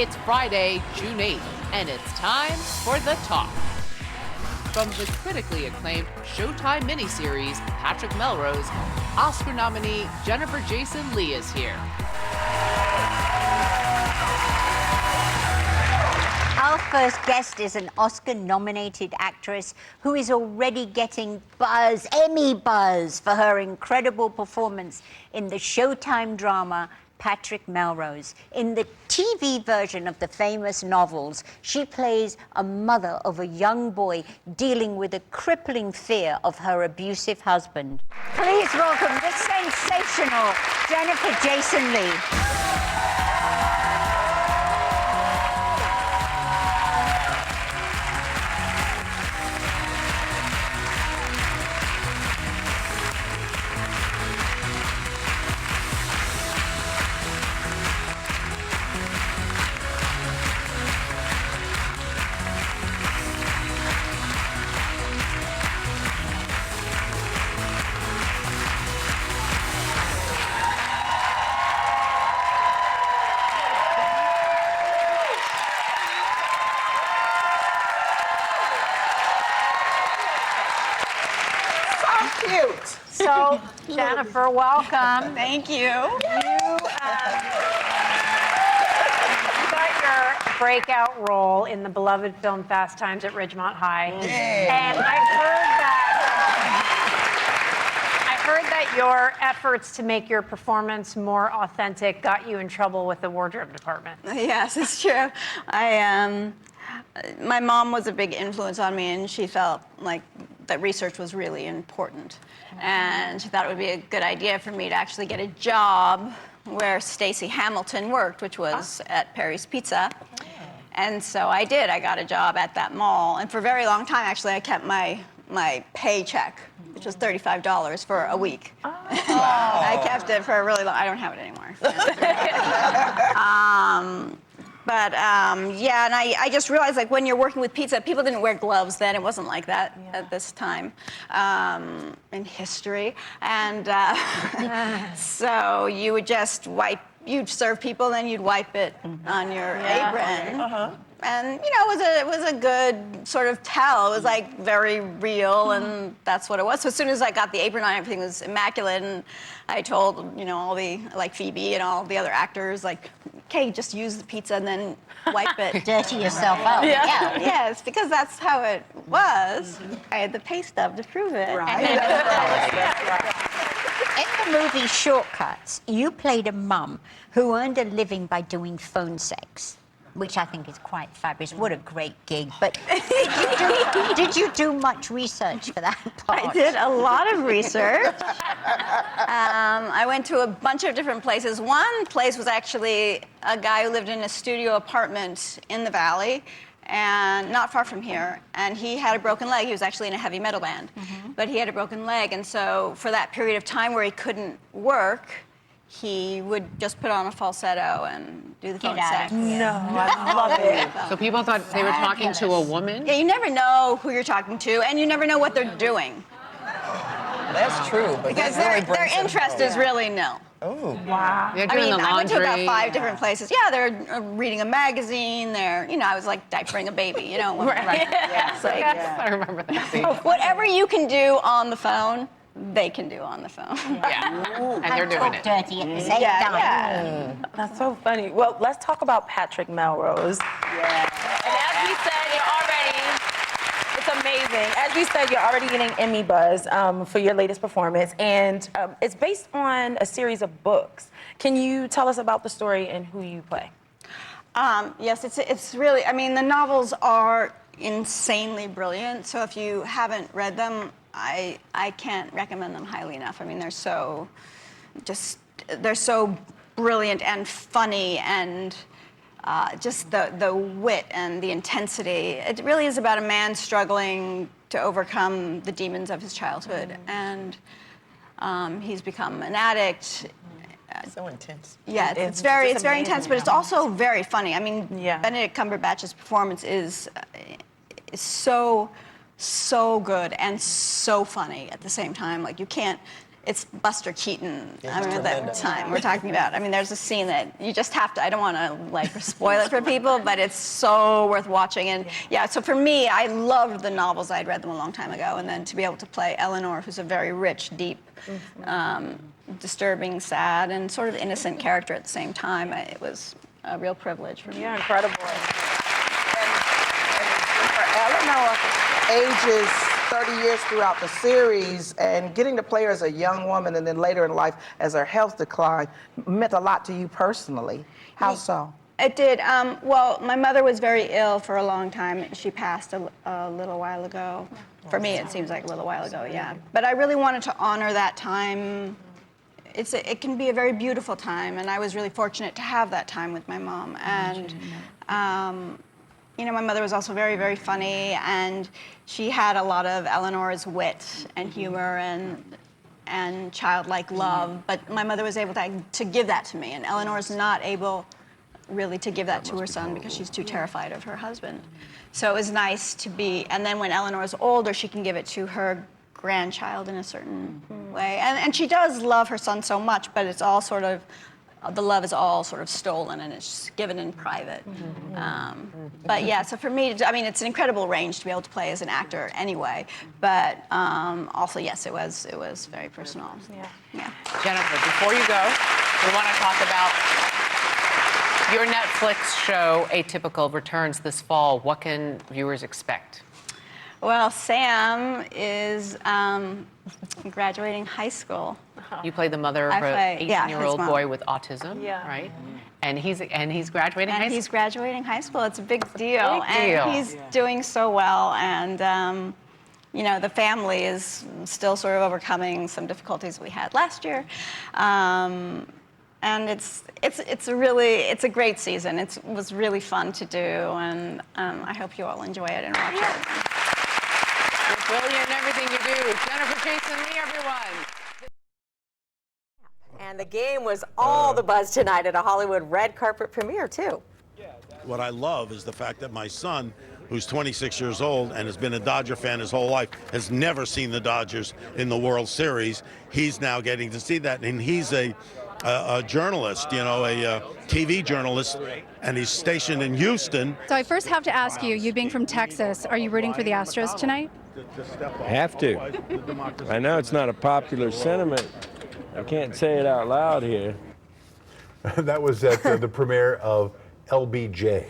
It's Friday, June 8th, and it's time for The Talk. From the critically acclaimed Showtime miniseries, Patrick Melrose, Oscar nominee Jennifer Jason Leigh is here. Our first guest is an Oscar-nominated actress who is already getting buzz, Emmy buzz, for her incredible performance in the Showtime drama Patrick Melrose. In the TV version of the famous novels, she plays a mother of a young boy dealing with a crippling fear of her abusive husband. Please welcome the sensational Jennifer Jason Leigh. So, Jennifer, welcome. Thank you. You got your breakout role in the beloved film Fast Times at Ridgemont High. And I heard that your efforts to make your performance more authentic got you in trouble with the wardrobe department. Yes, it's true. My mom was a big influence on me, and she felt like that research was really important. And she thought it would be a good idea for me to actually get a job where Stacey Hamilton worked, which was at Perry's Pizza. And so I did. I got a job at that mall. And for a very long time, actually, I kept my paycheck, which was $35 for a week. I kept it for a really long. I don't have it anymore. Yeah, and I just realized, like, when you're working with pizza, people didn't wear gloves then. It wasn't like that at this time in history. And so you would just you'd serve people, then you'd wipe it on your apron. And, you know, it was a good sort of tell. It was, like, very real, and that's what it was. So as soon as I got the apron on, everything was immaculate, and I told, you know, all the, like, Phoebe and all the other actors, like, okay, just use the pizza and then wipe it. Dirty yourself out. Yeah. Yes, because that's how it was. I had the pay stub to prove it. Right. In the movie Shortcuts, you played a mum who earned a living by doing phone sex, which I think is quite fabulous. What a great gig. But did you do much research for that part? I did a lot of research. I went to a bunch of different places. One place was actually a guy who lived in a studio apartment in the Valley, and not far from here, and he had a broken leg. He was actually in a heavy metal band, but he had a broken leg, and so for that period of time where he couldn't work, he would just put on a falsetto and do the phone sex. No, I love it. So people thought they were talking to a woman? Yeah, you never know who you're talking to, and you never know what they're doing. That's true, but Because that really their brings it interest home. is really nil. Oh. Wow. They're I doing mean, the I went to about laundry. 5 different places. Yeah, they're reading a magazine. They're, you know, I was like diapering a baby, you know. It's like, I remember that scene. whatever you can do on the phone, they can do on the phone. Yeah, and they're doing it. Dirty at the same time. That's so funny. Well, let's talk about Patrick Melrose. And as we said, it's amazing. As we said, you're already getting Emmy buzz for your latest performance, and it's based on a series of books. Can you tell us about the story and who you play? Yes, it's really, I mean, the novels are insanely brilliant, so if you haven't read them, I can't recommend them highly enough. I mean, they're so brilliant and funny, and just the wit and the intensity. It really is about a man struggling to overcome the demons of his childhood, and he's become an addict. So intense. Yeah, it's very intense, but it's also very funny. I mean, Benedict Cumberbatch's performance is so good and so funny at the same time. Like, you can't. it's Buster Keaton. It's I remember that tremendous. time we're talking about. I mean, there's a scene that you just have to, I don't want to like spoil it for people, but it's so worth watching. And yeah, so for me, I loved the novels. I'd read them a long time ago. And then to be able to play Eleanor, who's a very rich, deep, disturbing, sad, and sort of innocent character at the same time, it was a real privilege for me. Yeah, incredible. For Eleanor, ages 30 years throughout the series, and getting to play her as a young woman and then later in life as her health declined meant a lot to you personally. How so? It did. Well, my mother was very ill for a long time. She passed a little while ago. For me, it seems like a little while ago, yeah. But I really wanted to honor that time. It can be a very beautiful time, and I was really fortunate to have that time with my mom. And you know, my mother was also very, very funny, and she had a lot of Eleanor's wit and humor and childlike love. But my mother was able to give that to me, and Eleanor's not able really to give that to her son because she's too terrified of her husband. So it was nice to be, and then when Eleanor's older, she can give it to her grandchild in a certain way. And she does love her son so much, but it's all sort of, the love is all sort of stolen and it's given in private. But yeah, so for me, I mean, it's an incredible range to be able to play as an actor anyway. But also, yes, it was very personal. Yeah. Jennifer, before you go, we want to talk about your Netflix show, Atypical, returns this fall. What can viewers expect? Well, Sam is graduating high school. You play the mother I of an play- yeah, his 18-year-old mom. boy with autism, Yeah. right? And he's graduating high And school. he's graduating high school. It's a big deal. big deal. And he's doing so well. And, you know, the family is still sort of overcoming some difficulties we had last year. And it's a great season. It was really fun to do. And I hope you all enjoy it and watch it. You're brilliant in everything you do. Jennifer, Jason, Leigh, everyone. And the game was all the buzz tonight at a Hollywood red carpet premiere, too. What I love is the fact that my son, who's 26 years old and has been a Dodger fan his whole life, has never seen the Dodgers in the World Series. He's now getting to see that, and he's a journalist, you know, a TV journalist, and he's stationed in Houston. So I first have to ask you, you being from Texas, are you rooting for the Astros tonight? Have to. I know it's not a popular sentiment. I can't say it out loud here. That was at the premiere of LBJ.